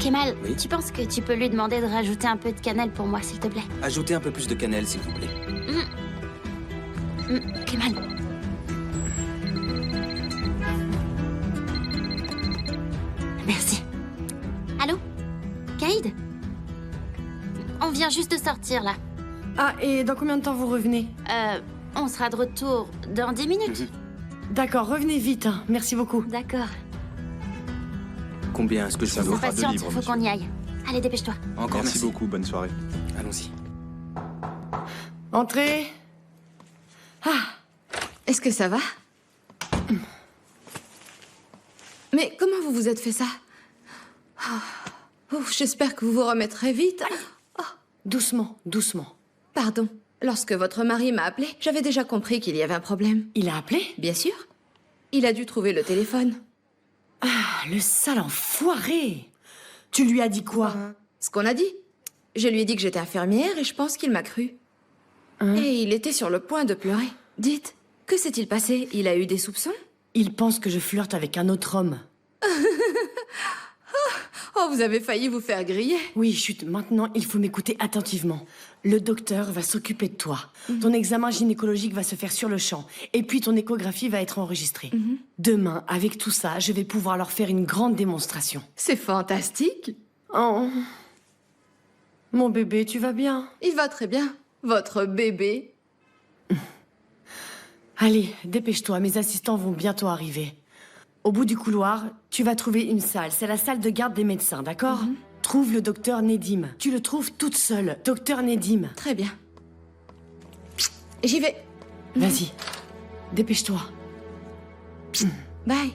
Kemal, Oui. tu penses que tu peux lui demander de rajouter un peu de cannelle pour moi, s'il te plaît? Ajoutez un peu plus de cannelle, s'il vous plaît. Kemal. Merci. Allô? Kaïd? On vient juste de sortir, là. Ah, et dans combien de temps vous revenez? On sera de retour dans 10 minutes. D'accord, revenez vite, hein. Merci beaucoup. D'accord. Combien est-ce que je vous Ça dois? nous fera de Patiente, libre, faut monsieur. qu'on y aille. Allez, dépêche-toi. Encore Merci beaucoup, bonne soirée. Allons-y. Entrez. Est-ce que ça va? Mais comment vous vous êtes fait ça? Ouf, j'espère que vous vous remettrez vite. Doucement, doucement. Pardon. Lorsque votre mari m'a appelé, j'avais déjà compris qu'il y avait un problème. Il a appelé? Bien sûr. Il a dû trouver le téléphone. Ah, le sale enfoiré. Tu lui as dit quoi? Ce qu'on a dit. Je lui ai dit que j'étais infirmière et je pense qu'il m'a cru. Et il était sur le point de pleurer. Dites, que s'est-il passé? Il a eu des soupçons? Il pense que je flirte avec un autre homme. Oh, vous avez failli vous faire griller. Oui, chut, maintenant il faut m'écouter attentivement. Le docteur va s'occuper de toi. Ton examen gynécologique va se faire sur le champ. Et puis ton échographie va être enregistrée. Demain, avec tout ça, je vais pouvoir leur faire une grande démonstration. C'est fantastique. Oh. Mon bébé, tu vas bien? Il va très bien. Votre bébé. Allez, dépêche-toi, mes assistants vont bientôt arriver. Au bout du couloir, tu vas trouver une salle. C'est la salle de garde des médecins, d'accord? Trouve le docteur Nedim. Tu le trouves toute seule. Docteur Nedim. Très bien. J'y vais. Vas-y, dépêche-toi. Bye.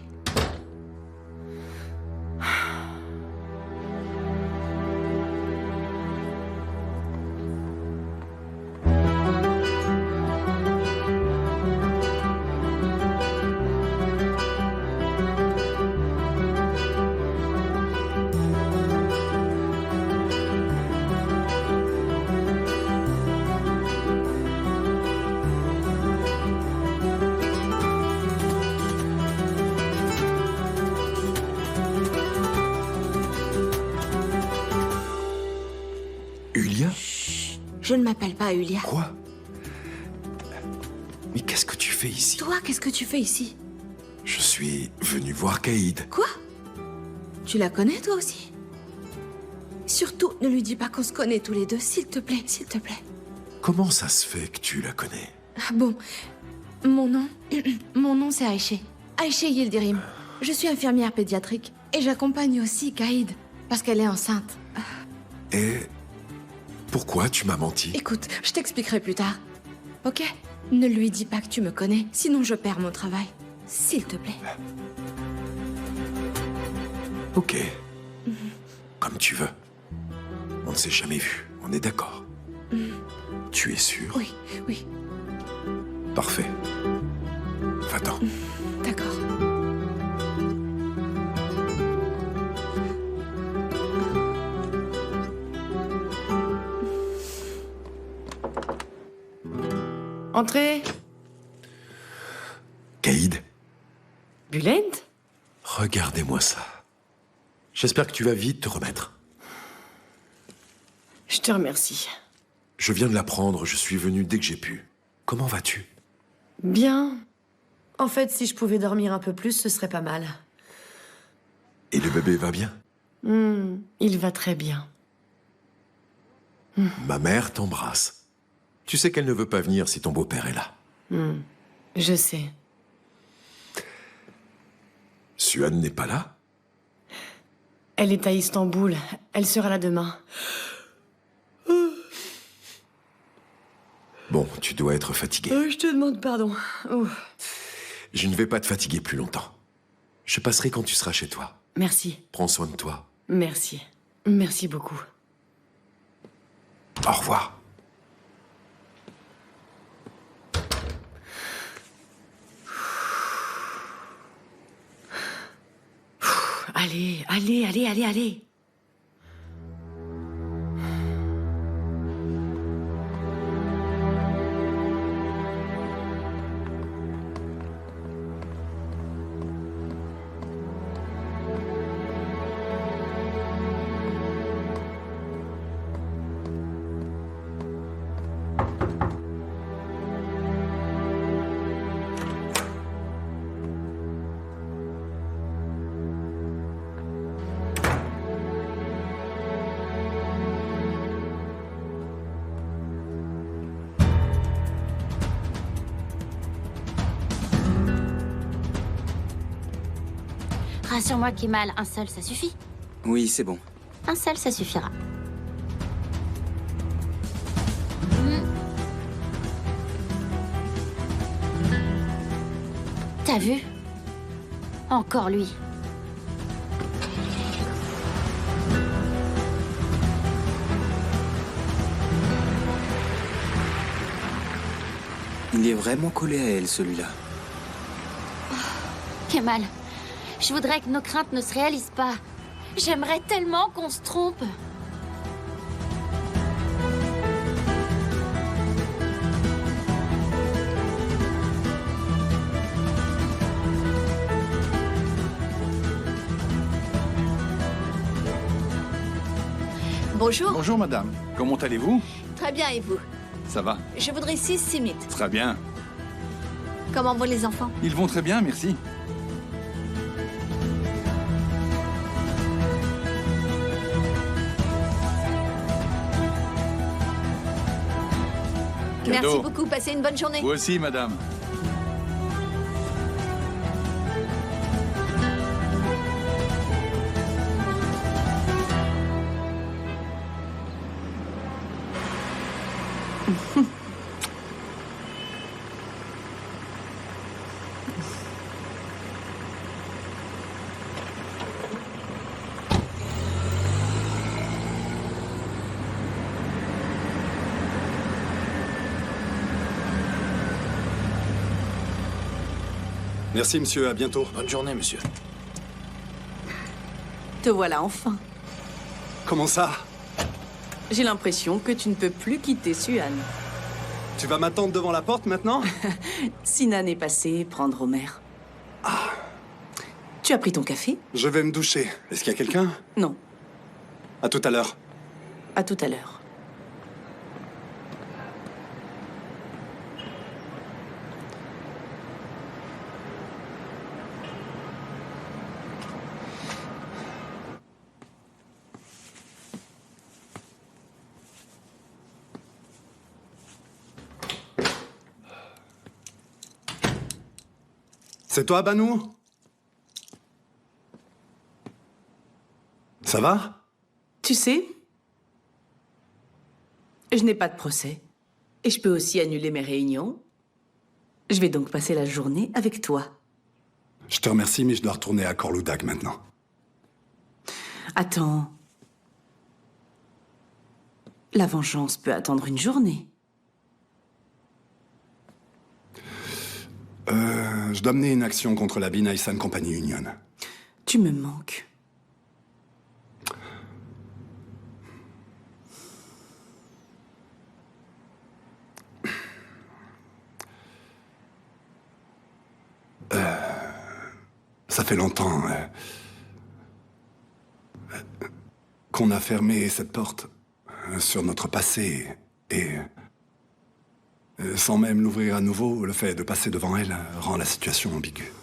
Ulia? Je ne m'appelle pas Ulia. Quoi? Mais qu'est-ce que tu fais ici? Toi, qu'est-ce que tu fais ici? Je suis venu voir Kaïd. Quoi? Tu la connais, toi aussi? Surtout, ne lui dis pas qu'on se connaît tous les deux, s'il te plaît, s'il te plaît. Comment ça se fait que tu la connais? Ah bon, mon nom... mon nom, c'est Aïché. Aïché Yildirim. Je suis infirmière pédiatrique. Et j'accompagne aussi Kaïd, parce qu'elle est enceinte. Et pourquoi tu m'as menti? Écoute, je t'expliquerai plus tard. Ok? Ne lui dis pas que tu me connais, sinon je perds mon travail. S'il te plaît. Ok. Comme tu veux. On ne s'est jamais vu, on est d'accord? Tu es sûr? Oui, oui, Parfait. Va-t'en. d'accord. Entrez. Kaïd, Bulent? regardez-moi ça. J'espère que tu vas vite te remettre. Je te remercie. Je viens de l'apprendre, je suis venu dès que j'ai pu. Comment vas-tu? Bien. En fait, si je pouvais dormir un peu plus, ce serait pas mal. Et le bébé va bien? Il va très bien. Ma mère t'embrasse. Tu sais qu'elle ne veut pas venir si ton beau-père est là. Je sais. Suan n'est pas là? Elle est à Istanbul. Elle sera là demain. Bon, tu dois être fatigué. Je te demande pardon. Oh. Je ne vais pas te fatiguer plus longtemps. Je passerai quand tu seras chez toi. Merci. Prends soin de toi. Merci. Merci beaucoup. Au revoir. Allez, allez, allez, allez, allez. Rassure-moi, Kemal, un seul, ça suffit. Oui, c'est bon. Un seul, ça suffira. T'as vu? Encore lui. Il est vraiment collé à elle, celui-là. Kemal, je voudrais que nos craintes ne se réalisent pas. J'aimerais tellement qu'on se trompe. Bonjour. Bonjour madame, comment allez-vous? Très bien, et vous? Ça va? Je voudrais 6 simites. Très bien. Comment vont les enfants? Ils vont très bien, merci. Merci Cadeau. beaucoup, passez une bonne journée. Vous aussi madame. Merci, monsieur. À bientôt. Bonne journée, monsieur. Te voilà enfin. Comment ça? J'ai l'impression que tu ne peux plus quitter Suan. Tu vas m'attendre devant la porte maintenant? Sinan est passé prendre Omer. Tu as pris ton café? Je vais me doucher. Est-ce qu'il y a quelqu'un? Non. À tout à l'heure. À tout à l'heure. C'est toi, Banou? Ça va? Tu sais, je n'ai pas de procès. Et je peux aussi annuler mes réunions. Je vais donc passer la journée avec toi. Je te remercie, mais je dois retourner à Corloudak maintenant. Attends. La vengeance peut attendre une journée. Je dois mener une action contre la Binaisan Company Union. Tu me manques. Ça fait longtemps qu'on a fermé cette porte sur notre passé et sans même l'ouvrir à nouveau, le fait de passer devant elle rend la situation ambiguë.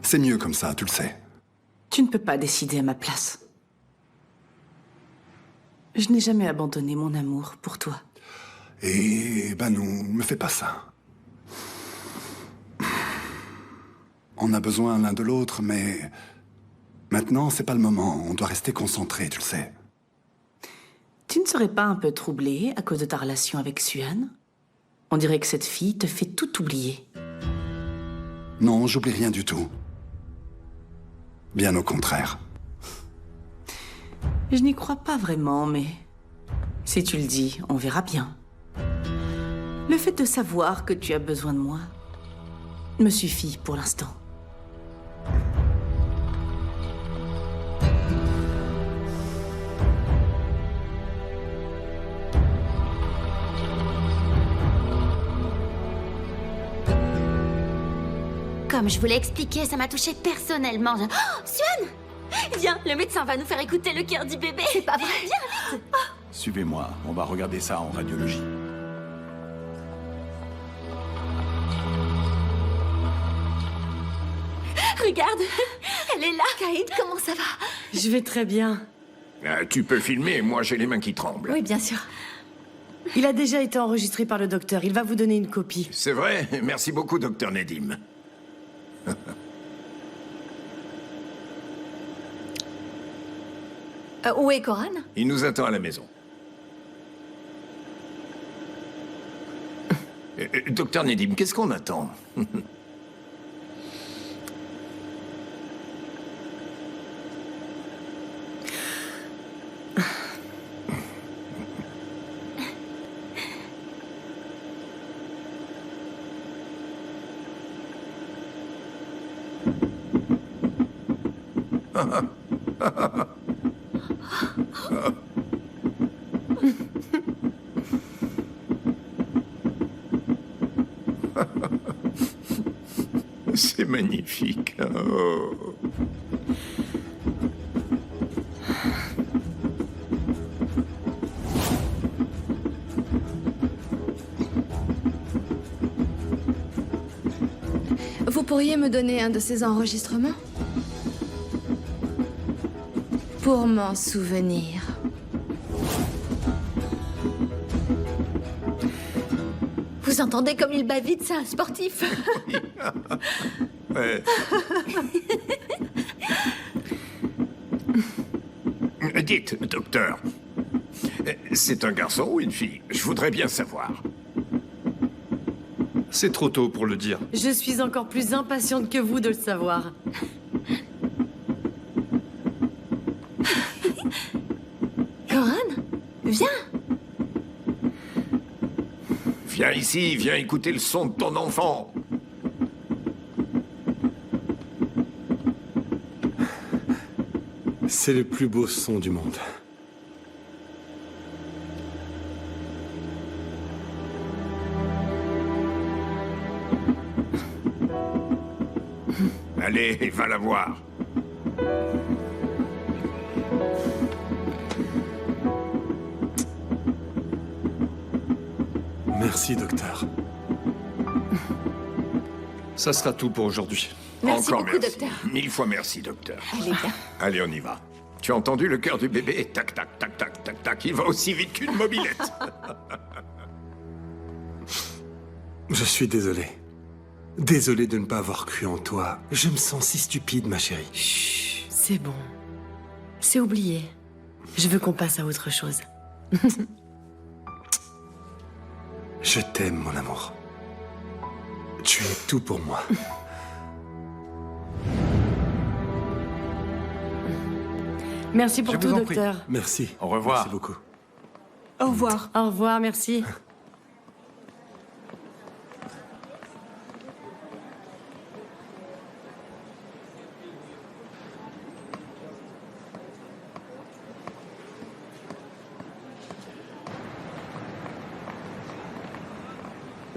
C'est mieux comme ça, tu le sais. Tu ne peux pas décider à ma place. Je n'ai jamais abandonné mon amour pour toi. Et Banou, me fais pas ça. On a besoin l'un de l'autre, mais maintenant, c'est pas le moment. On doit rester concentré, tu le sais. Tu ne serais pas un peu troublé à cause de ta relation avec Suan? On dirait que cette fille te fait tout oublier. Non, j'oublie rien du tout. Bien au contraire. Je n'y crois pas vraiment, mais si tu le dis, on verra bien. Le fait de savoir que tu as besoin de moi me suffit pour l'instant. Comme je vous l'ai expliqué, ça m'a touché personnellement. Oh, Suan! Viens, le médecin va nous faire écouter le cœur du bébé. C'est pas vrai? Viens vite. Suivez-moi, on va regarder ça en radiologie. Regarde, elle est là. Kaïd, comment ça va? Je vais très bien. Tu peux filmer, moi j'ai les mains qui tremblent. Oui, bien sûr. Il a déjà été enregistré par le docteur. Il va vous donner une copie. C'est vrai, merci beaucoup, docteur Nedim. Où est Coran? Il nous attend à la maison. Docteur Nedim, qu'est-ce qu'on attend? C'est magnifique. Oh. Vous pourriez me donner un de ces enregistrements? Pour m'en souvenir. Vous entendez comme il bat vite, c'est un sportif. Ouais. Dites, docteur, c'est un garçon ou une fille? Je voudrais bien savoir. C'est trop tôt pour le dire. Je suis encore plus impatiente que vous de le savoir. Coran, viens. Viens ici, viens écouter le son de ton enfant. C'est le plus beau son du monde. Allez, va la voir. Merci, docteur. Ça sera tout pour aujourd'hui. Merci Encore beaucoup, merci. docteur. 1000 fois merci, docteur. Allez, viens. Allez, on y va. Tu as entendu le cœur du bébé? Tac, tac, tac, tac, tac, tac. Il va aussi vite qu'une mobilette. Je suis désolé. Désolé de ne pas avoir cru en toi. Je me sens si stupide, ma chérie. Chut, c'est bon. C'est oublié. Je veux qu'on passe à autre chose. Je t'aime, mon amour. Tu es tout pour moi. Merci pour Je tout, vous en prie. docteur. Merci. Au revoir. Merci beaucoup. Au revoir. Au revoir, merci.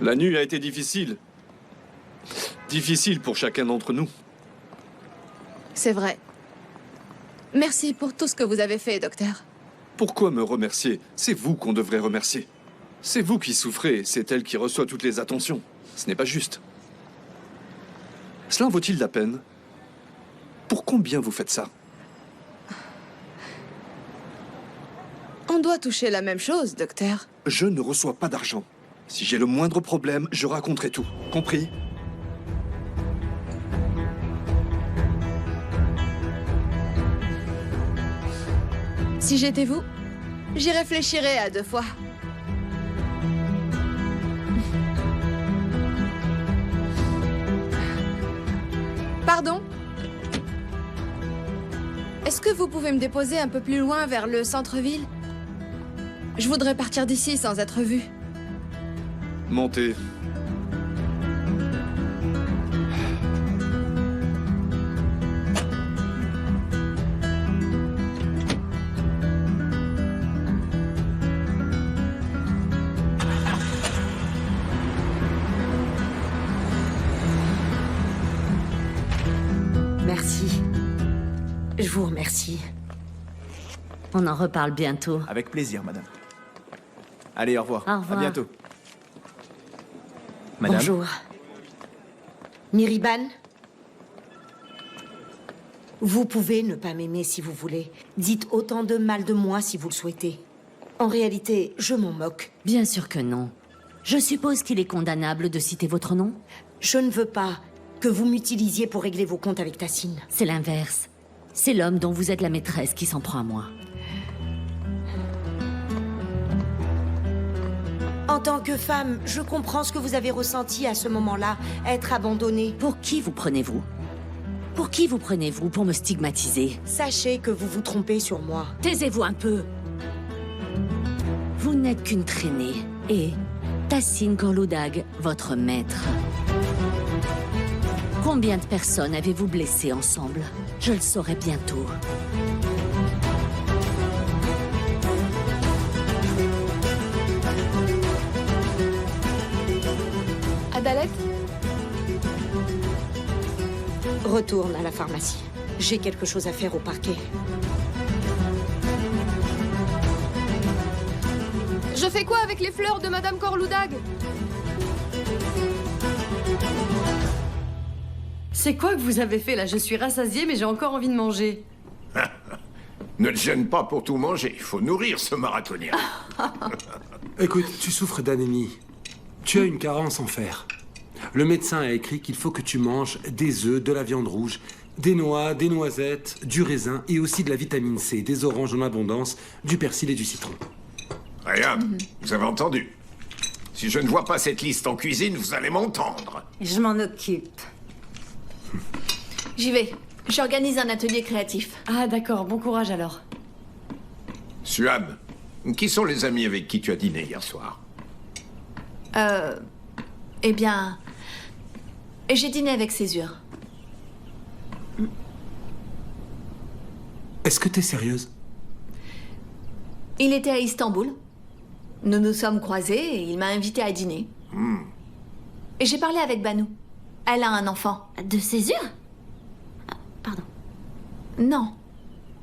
La nuit a été difficile. Difficile pour chacun d'entre nous. C'est vrai. Merci pour tout ce que vous avez fait, docteur. Pourquoi me remercier? C'est vous qu'on devrait remercier. C'est vous qui souffrez, c'est elle qui reçoit toutes les attentions. Ce n'est pas juste. Cela en vaut-il la peine? Pour combien vous faites ça? On doit toucher la même chose, docteur. Je ne reçois pas d'argent. Si j'ai le moindre problème, je raconterai tout. Compris? Si j'étais vous, j'y réfléchirais à 2 fois. Pardon? Est-ce que vous pouvez me déposer un peu plus loin vers le centre-ville? Je voudrais partir d'ici sans être vue. Montez. Merci. Je vous remercie. On en reparle bientôt. Avec plaisir, madame. Allez, au revoir. Au revoir. À bientôt. Madame. Bonjour. Miriban? Vous pouvez ne pas m'aimer si vous voulez. Dites autant de mal de moi si vous le souhaitez. En réalité, je m'en moque. Bien sûr que non. Je suppose qu'il est condamnable de citer votre nom? Je ne veux pas que vous m'utilisiez pour régler vos comptes avec Tassine. C'est l'inverse. C'est l'homme dont vous êtes la maîtresse qui s'en prend à moi. En tant que femme, je comprends ce que vous avez ressenti à ce moment-là, être abandonnée. Pour qui vous prenez-vous? Pour qui vous prenez-vous pour me stigmatiser? Sachez que vous vous trompez sur moi. Taisez-vous un peu. Vous n'êtes qu'une traînée. Et Tassine Korloudag, votre maître. Combien de personnes avez-vous blessées ensemble? Je le saurai bientôt. Adalet? Retourne à la pharmacie. J'ai quelque chose à faire au parquet. Je fais quoi avec les fleurs de Madame Korloudag? C'est quoi que vous avez fait là? Je suis rassasiée, mais j'ai encore envie de manger. Ne te gêne pas pour tout manger. Il faut nourrir ce marathonien. Écoute, tu souffres d'anémie. Tu as une carence en fer. Le médecin a écrit qu'il faut que tu manges des œufs, de la viande rouge, des noix, des noisettes, du raisin et aussi de la vitamine C, des oranges en abondance, du persil et du citron. Rien, vous avez entendu. Si je ne vois pas cette liste en cuisine, vous allez m'entendre. Je m'en occupe. J'y vais. J'organise un atelier créatif. Ah d'accord, bon courage alors. Suam, qui sont les amis avec qui tu as dîné hier soir? Eh bien... J'ai dîné avec Césure. Est-ce que t'es sérieuse? Il était à Istanbul. Nous nous sommes croisés et il m'a invité à dîner. Et j'ai parlé avec Banu. Elle a un enfant. De Césure? Pardon. Non.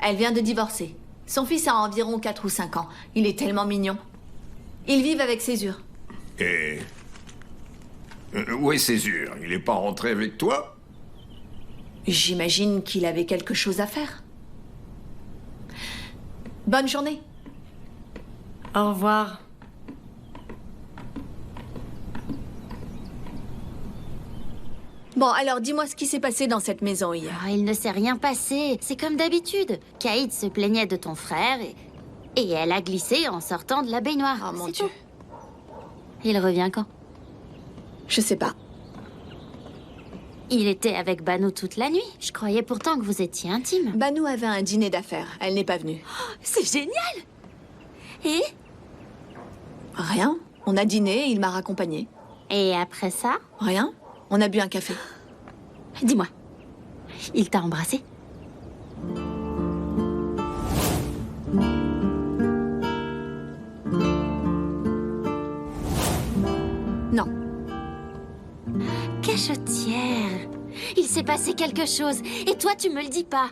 Elle vient de divorcer. Son fils a environ 4 ou 5 ans. Il est tellement mignon. Ils vivent avec Césure. Et... où est Césure? Il n'est pas rentré avec toi? J'imagine qu'il avait quelque chose à faire. Bonne journée. Au revoir. Bon, alors dis-moi ce qui s'est passé dans cette maison hier. Oh, il ne s'est rien passé. C'est comme d'habitude. Caïd se plaignait de ton frère et elle a glissé en sortant de la baignoire. Oh mon C'est Dieu. tout. Il revient quand? Je sais pas. Il était avec Banu toute la nuit. Je croyais pourtant que vous étiez intimes. Banu avait un dîner d'affaires. Elle n'est pas venue. Oh, c'est génial! Et? Rien. On a dîné et il m'a raccompagnée. Et après ça? Rien. On a bu un café. Dis-moi, il t'a embrassé? Non. Cachotière. Il s'est passé quelque chose. Et toi, tu me le dis pas.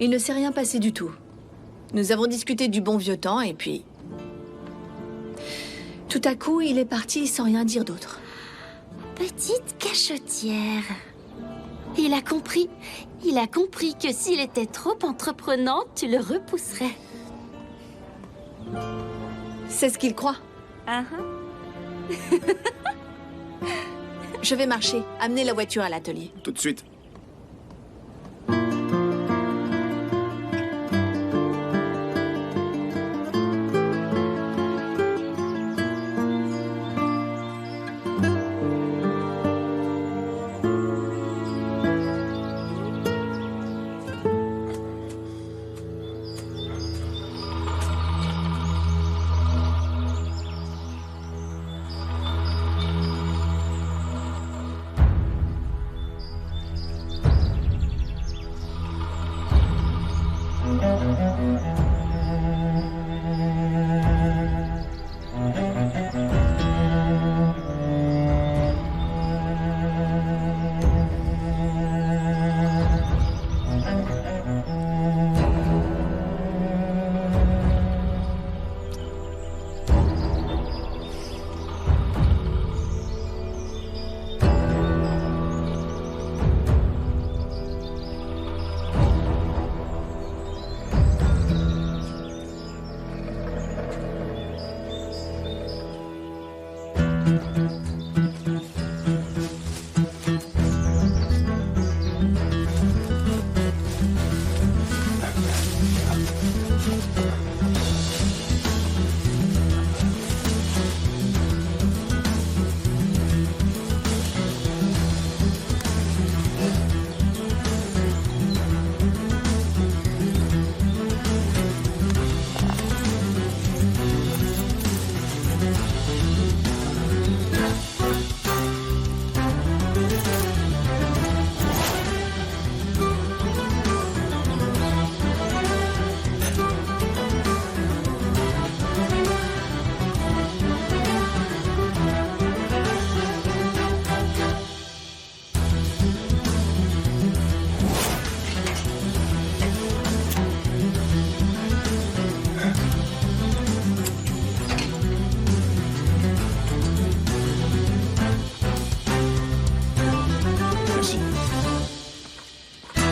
Il ne s'est rien passé du tout. Nous avons discuté du bon vieux temps et puis... Tout à coup, il est parti sans rien dire d'autre. Petite cachotière. Il a compris. Il a compris que s'il était trop entreprenant, tu le repousserais. C'est ce qu'il croit. Je vais marcher. Amener la voiture à l'atelier. Tout de suite.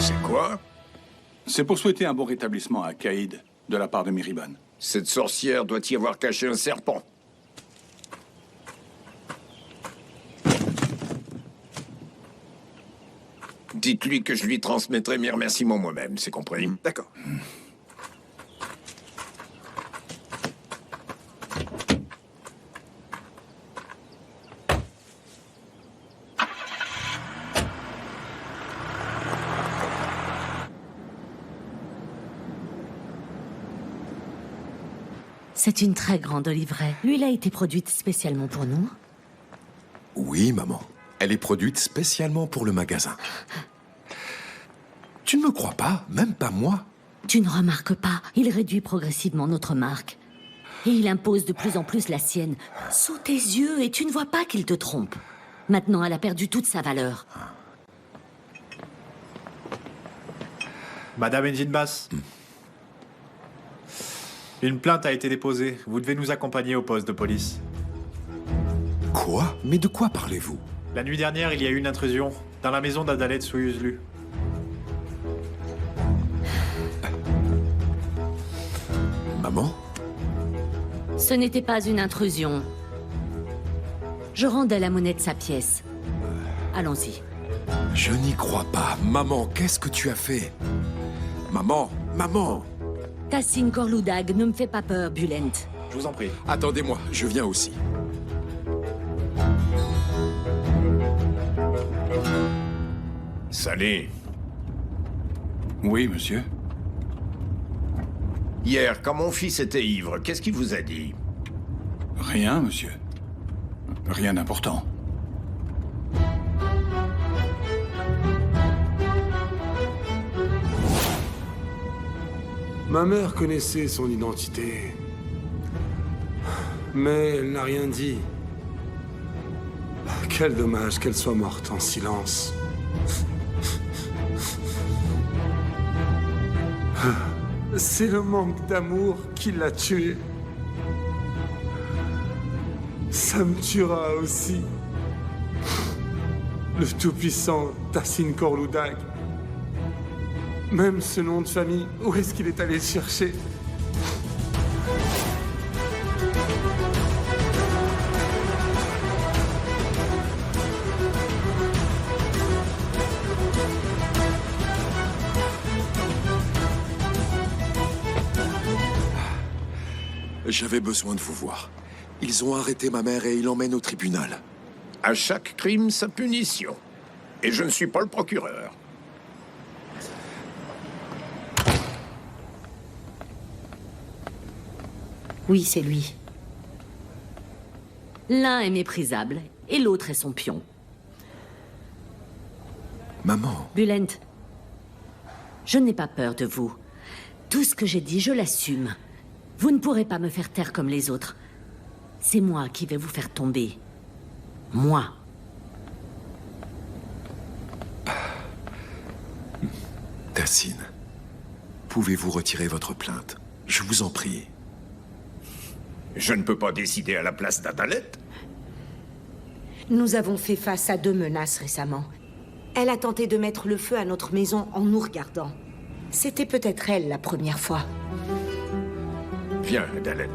C'est quoi? C'est pour souhaiter un bon rétablissement à Caïd, de la part de Miriban. Cette sorcière doit y avoir caché un serpent. Dites-lui que je lui transmettrai mes remerciements moi-même, c'est compris? D'accord. C'est une très grande oliveraie. L'huile a été produite spécialement pour nous. Oui, maman. Elle est produite spécialement pour le magasin. Tu ne me crois pas? Même pas moi? Tu ne remarques pas, il réduit progressivement notre marque. Et il impose de plus en plus la sienne. Sous tes yeux, et tu ne vois pas qu'il te trompe. Maintenant, elle a perdu toute sa valeur. Madame Enjinbas. Une plainte a été déposée. Vous devez nous accompagner au poste de police. Quoi? Mais de quoi parlez-vous? La nuit dernière, il y a eu une intrusion dans la maison d'Adalet Soyuzlu. Maman? Ce n'était pas une intrusion. Je rendais la monnaie de sa pièce. Allons-y. Je n'y crois pas. Maman, qu'est-ce que tu as fait? Maman! Maman! Tassin Korloudag, ne me fais pas peur, Bulent. Je vous en prie. Attendez-moi, je viens aussi. Salé. Oui, monsieur. Hier, quand mon fils était ivre, qu'est-ce qu'il vous a dit? Rien, monsieur. Rien d'important. Ma mère connaissait son identité. Mais elle n'a rien dit. Quel dommage qu'elle soit morte en silence. C'est le manque d'amour qui l'a tuée. Ça me tuera aussi. Le tout-puissant Tassin Korloudag. Même ce nom de famille, où est-ce qu'il est allé le chercher? J'avais besoin de vous voir. Ils ont arrêté ma mère et ils l'emmènent au tribunal. À chaque crime, sa punition. Et je ne suis pas le procureur. Oui, c'est lui. L'un est méprisable, et l'autre est son pion. Maman. Bulent, je n'ai pas peur de vous. Tout ce que j'ai dit, je l'assume. Vous ne pourrez pas me faire taire comme les autres. C'est moi qui vais vous faire tomber. Moi. Tassin, pouvez-vous retirer votre plainte? Je vous en prie. Je ne peux pas décider à la place d'Adalet. Nous avons fait face à 2 menaces récemment. Elle a tenté de mettre le feu à notre maison en nous regardant. C'était peut-être elle la première fois. Viens, Adalet.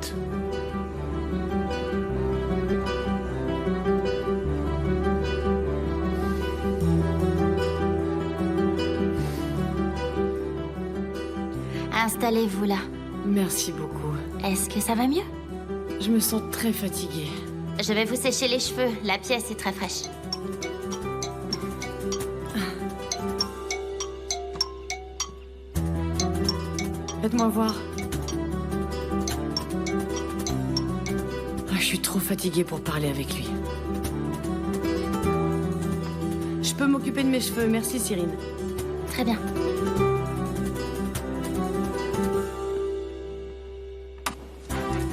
Installez-vous là. Merci beaucoup. Est-ce que ça va mieux? Je me sens très fatiguée. Je vais vous sécher les cheveux. La pièce est très fraîche. Faites-moi voir. Je suis trop fatiguée pour parler avec lui. Je peux m'occuper de mes cheveux, merci Cyrine. Très bien.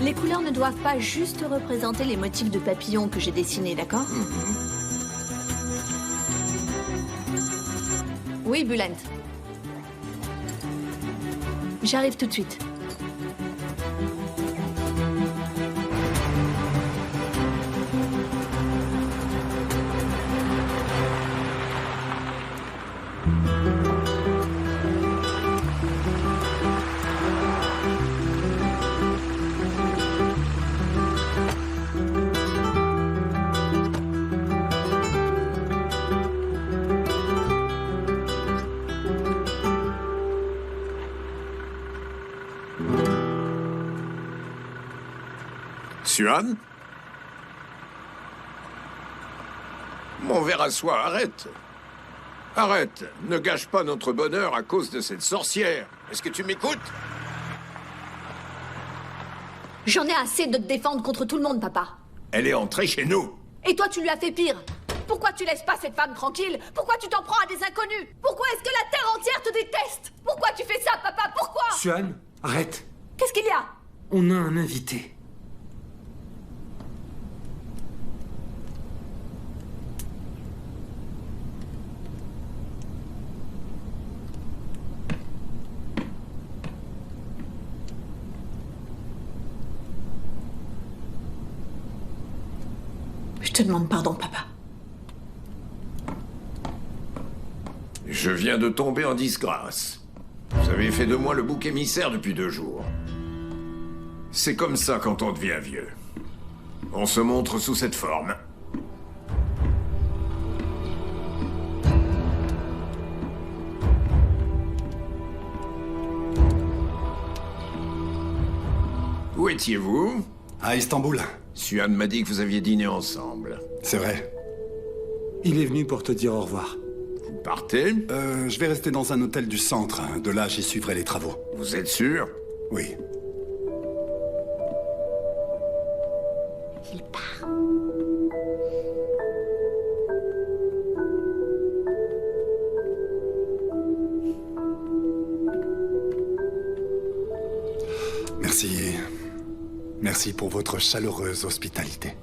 Les couleurs ne doivent pas juste représenter les motifs de papillons que j'ai dessinés, d'accord? Oui, Bulent. J'arrive tout de suite. Suan? Mon verre à soie, arrête. Arrête. Ne gâche pas notre bonheur à cause de cette sorcière. Est-ce que tu m'écoutes? J'en ai assez de te défendre contre tout le monde, papa. Elle est entrée chez nous. Et toi, tu lui as fait pire. Pourquoi tu laisses pas cette femme tranquille? Pourquoi tu t'en prends à des inconnus? Pourquoi est-ce que la terre entière te déteste? Pourquoi tu fais ça, papa? Pourquoi? Suan, arrête. Qu'est-ce qu'il y a? On a un invité. Je te demande pardon, papa. Je viens de tomber en disgrâce. Vous avez fait de moi le bouc émissaire depuis 2 jours. C'est comme ça quand on devient vieux. On se montre sous cette forme. Où étiez-vous? À Istanbul. Suan m'a dit que vous aviez dîné ensemble. C'est vrai. Il est venu pour te dire au revoir. Vous partez? Je vais rester dans un hôtel du centre. De là, j'y suivrai les travaux. Vous êtes sûr? Oui. Il part. Merci. Merci pour votre chaleureuse hospitalité.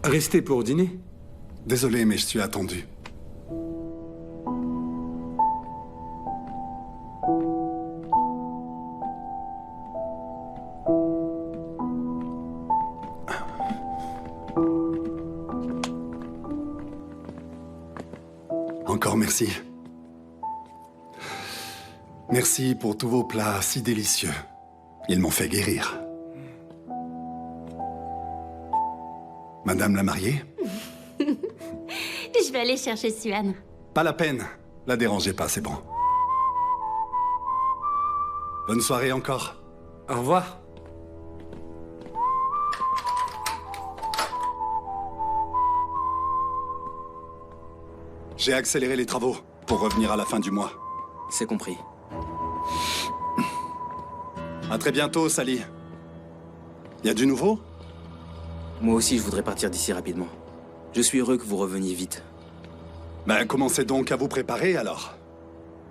Restez pour dîner? Désolé, mais je suis attendu. Encore merci. Merci pour tous vos plats si délicieux. Ils m'ont fait guérir. Madame la mariée? Je vais aller chercher Suan. Pas la peine. La dérangez pas, c'est bon. Bonne soirée encore. Au revoir. J'ai accéléré les travaux pour revenir à la fin du mois. C'est compris. À très bientôt, Sally. Y a du nouveau? Moi aussi, je voudrais partir d'ici rapidement. Je suis heureux que vous reveniez vite. Ben, commencez donc à vous préparer, alors.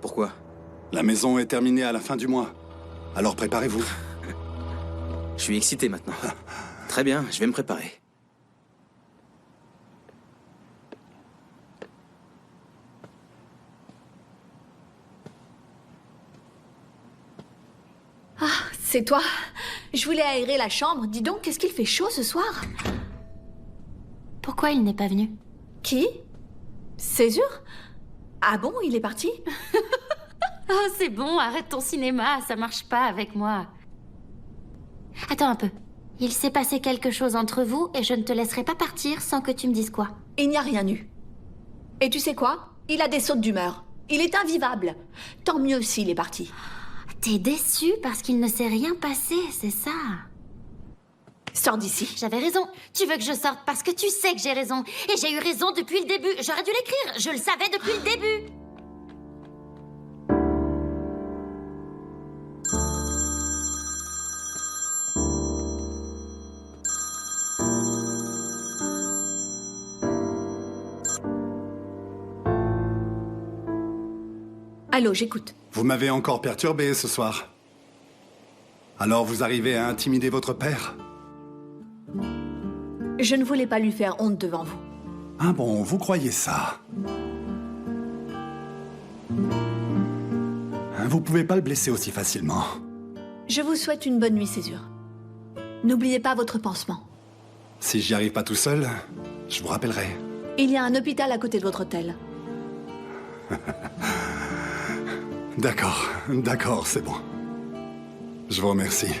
Pourquoi? La maison est terminée à la fin du mois. Alors préparez-vous. Je suis excité maintenant. Très bien, je vais me préparer. Ah, c'est toi? Je voulais aérer la chambre. Dis donc, qu'est-ce qu'il fait chaud ce soir? Pourquoi il n'est pas venu? Qui? Césure? Ah bon, il est parti? Oh, c'est bon, arrête ton cinéma, ça marche pas avec moi. Attends un peu. Il s'est passé quelque chose entre vous et je ne te laisserai pas partir sans que tu me dises quoi. Il n'y a rien eu. Et tu sais quoi? Il a des sautes d'humeur. Il est invivable. Tant mieux s'il est parti. T'es déçu parce qu'il ne s'est rien passé, c'est ça? Sors d'ici. J'avais raison. Tu veux que je sorte parce que tu sais que j'ai raison. Et j'ai eu raison depuis le début. J'aurais dû l'écrire. Je le savais depuis le début. Allô, j'écoute. Vous m'avez encore perturbé ce soir. Alors vous arrivez à intimider votre père? Je ne voulais pas lui faire honte devant vous. Ah bon, vous croyez ça? Vous pouvez pas le blesser aussi facilement. Je vous souhaite une bonne nuit, Césure. N'oubliez pas votre pansement. Si j'y arrive pas tout seul, je vous rappellerai. Il y a un hôpital à côté de votre hôtel. D'accord, c'est bon. Je vous remercie.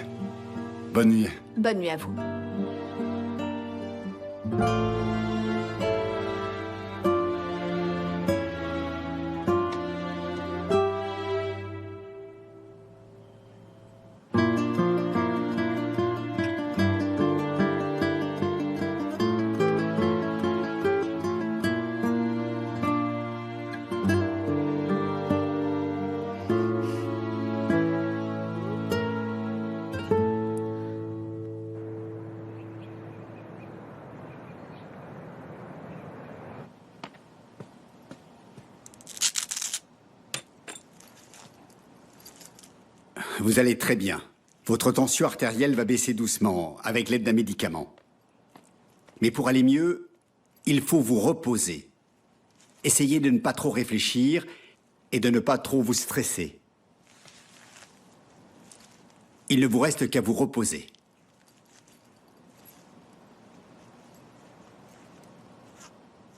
Bonne nuit. Bonne nuit à vous. Vous allez très bien. Votre tension artérielle va baisser doucement, avec l'aide d'un médicament. Mais pour aller mieux, il faut vous reposer. Essayez de ne pas trop réfléchir et de ne pas trop vous stresser. Il ne vous reste qu'à vous reposer.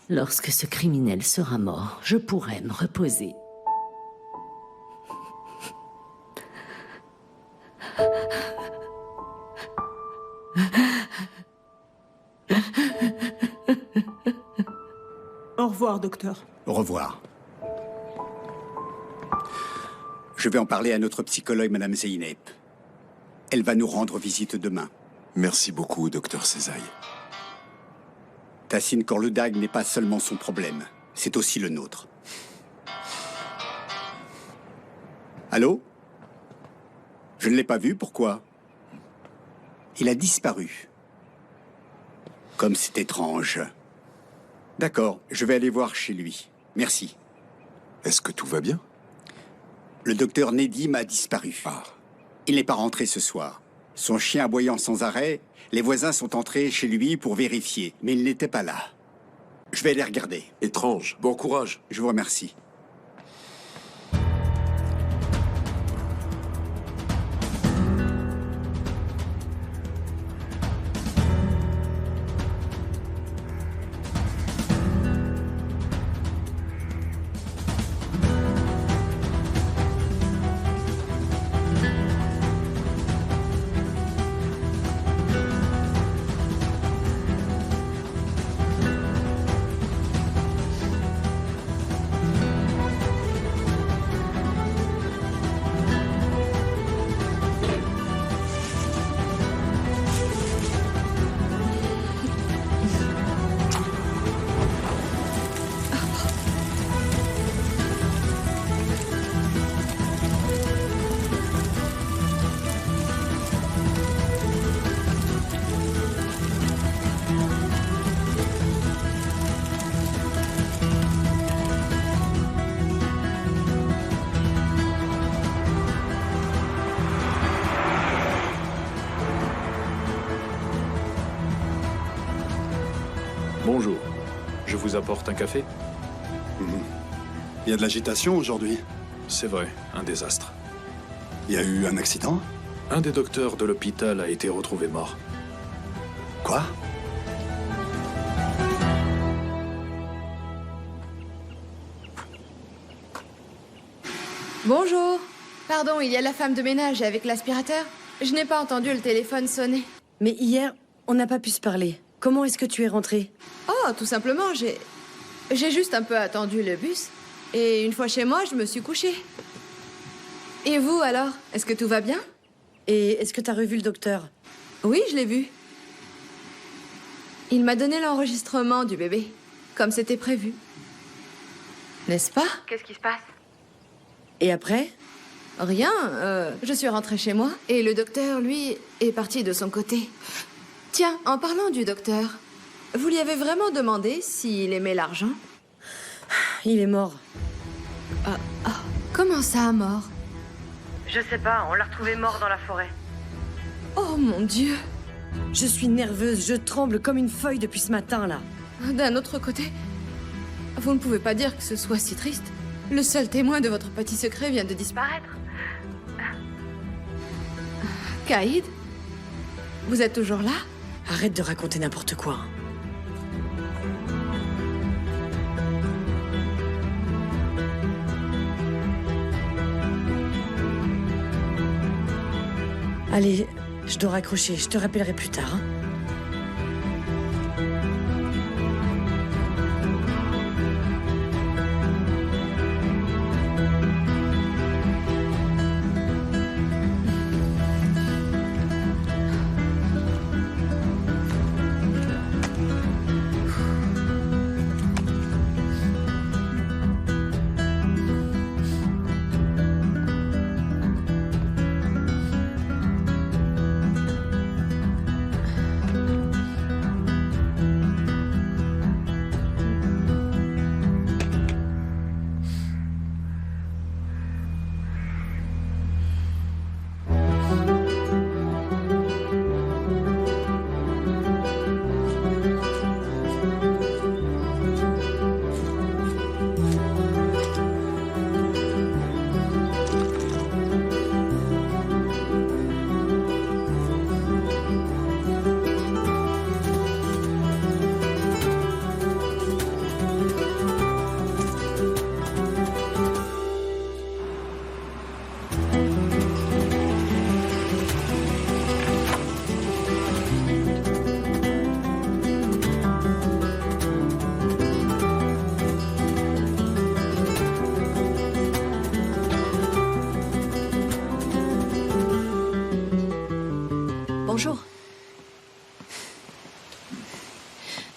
Lorsque ce criminel sera mort, je pourrai me reposer. Au revoir, docteur. Au revoir. Je vais en parler à notre psychologue, Madame Zeynep. Elle va nous rendre visite demain. Merci beaucoup, docteur Cezaille. Tassine Korludag n'est pas seulement son problème, c'est aussi le nôtre. Allô? Je ne l'ai pas vu, pourquoi? Il a disparu. Comme c'est étrange. D'accord, je vais aller voir chez lui. Merci. Est-ce que tout va bien? Le docteur Nedim a disparu. Il n'est pas rentré ce soir. Son chien aboyant sans arrêt, les voisins sont entrés chez lui pour vérifier, mais il n'était pas là. Je vais aller regarder. Étrange. Bon courage. Je vous remercie. Bonjour. Je vous apporte un café? Il y a de l'agitation aujourd'hui. C'est vrai, un désastre. Il y a eu un accident? Un des docteurs de l'hôpital a été retrouvé mort. Quoi? Bonjour. Pardon, il y a la femme de ménage avec l'aspirateur. Je n'ai pas entendu le téléphone sonner. Mais hier, on n'a pas pu se parler. Comment est-ce que tu es rentrée? Oh, tout simplement, j'ai juste un peu attendu le bus. Et une fois chez moi, je me suis couchée. Et vous, alors? Est-ce que tout va bien? Et est-ce que t'as revu le docteur? Oui, je l'ai vu. Il m'a donné l'enregistrement du bébé, comme c'était prévu. N'est-ce pas? Qu'est-ce qui se passe? Et après? Rien, je suis rentrée chez moi. Et le docteur, lui, est parti de son côté. Tiens, en parlant du docteur, vous lui avez vraiment demandé s'il aimait l'argent? Il est mort. Comment ça, mort? Je sais pas, on l'a retrouvé mort dans la forêt. Oh mon Dieu! Je suis nerveuse, je tremble comme une feuille depuis ce matin, là. D'un autre côté, vous ne pouvez pas dire que ce soit si triste. Le seul témoin de votre petit secret vient de disparaître. Caïd? Vous êtes toujours là? Arrête de raconter n'importe quoi. Allez, je dois raccrocher. Je te rappellerai plus tard.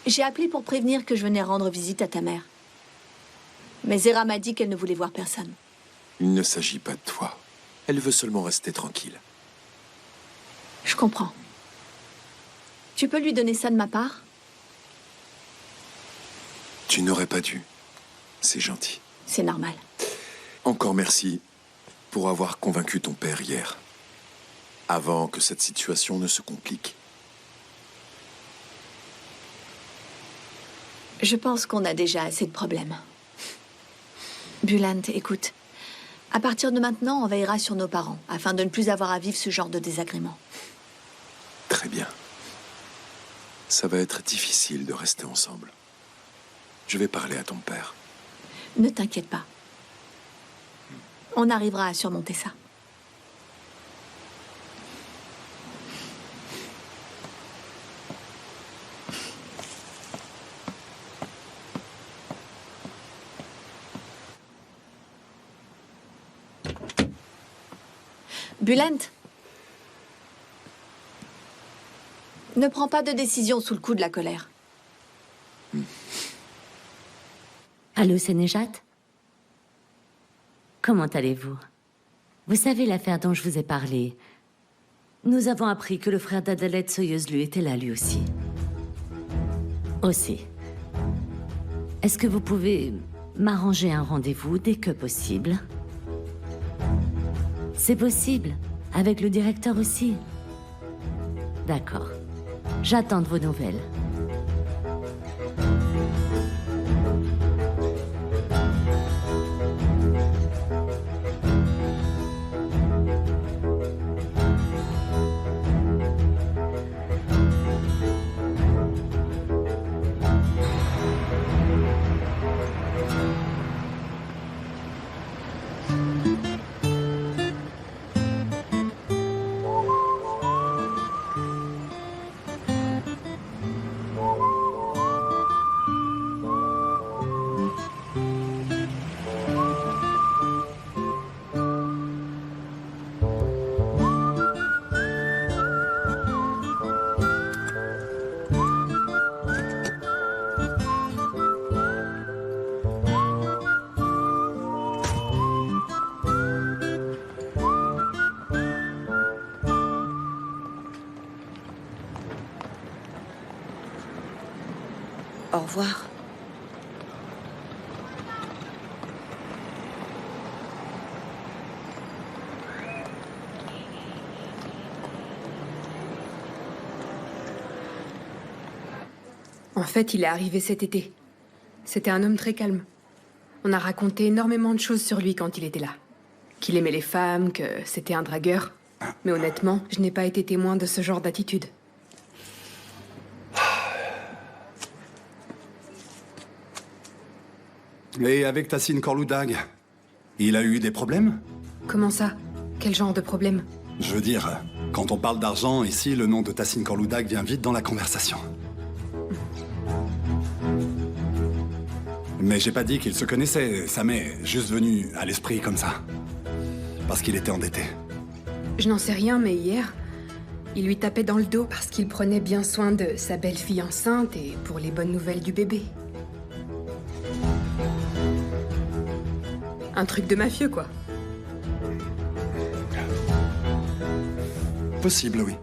J'ai appelé pour prévenir que je venais rendre visite à ta mère. Mais Zera m'a dit qu'elle ne voulait voir personne. Il ne s'agit pas de toi. Elle veut seulement rester tranquille. Je comprends. Tu peux lui donner ça de ma part? Tu n'aurais pas dû. C'est gentil. C'est normal. Encore merci pour avoir convaincu ton père hier. Avant que cette situation ne se complique. Je pense qu'on a déjà assez de problèmes. Bulant, écoute. À partir de maintenant, on veillera sur nos parents, afin de ne plus avoir à vivre ce genre de désagrément. Très bien. Ça va être difficile de rester ensemble. Je vais parler à ton père. Ne t'inquiète pas. On arrivera à surmonter ça. Bulant, ne prends pas de décision sous le coup de la colère. Allô, c'est Nejat? Comment allez-vous? Vous savez l'affaire dont je vous ai parlé. Nous avons appris que le frère d'Adalette Soyeuzlu était là, lui aussi. Aussi. Est-ce que vous pouvez m'arranger un rendez-vous dès que possible? C'est possible. Avec le directeur aussi. D'accord. J'attends de vos nouvelles. Au revoir. En fait, il est arrivé cet été. C'était un homme très calme. On a raconté énormément de choses sur lui quand il était là. Qu'il aimait les femmes, que c'était un dragueur. Mais honnêtement, je n'ai pas été témoin de ce genre d'attitude. Et avec Tassine Korloudag, il a eu des problèmes? Comment ça? Quel genre de problème? Je veux dire, quand on parle d'argent, ici, le nom de Tassine Korloudag vient vite dans la conversation. Mais j'ai pas dit qu'ils se connaissaient, ça m'est juste venu à l'esprit comme ça. Parce qu'il était endetté. Je n'en sais rien, mais hier, il lui tapait dans le dos parce qu'il prenait bien soin de sa belle-fille enceinte et pour les bonnes nouvelles du bébé. Un truc de mafieux, quoi. Possible, oui.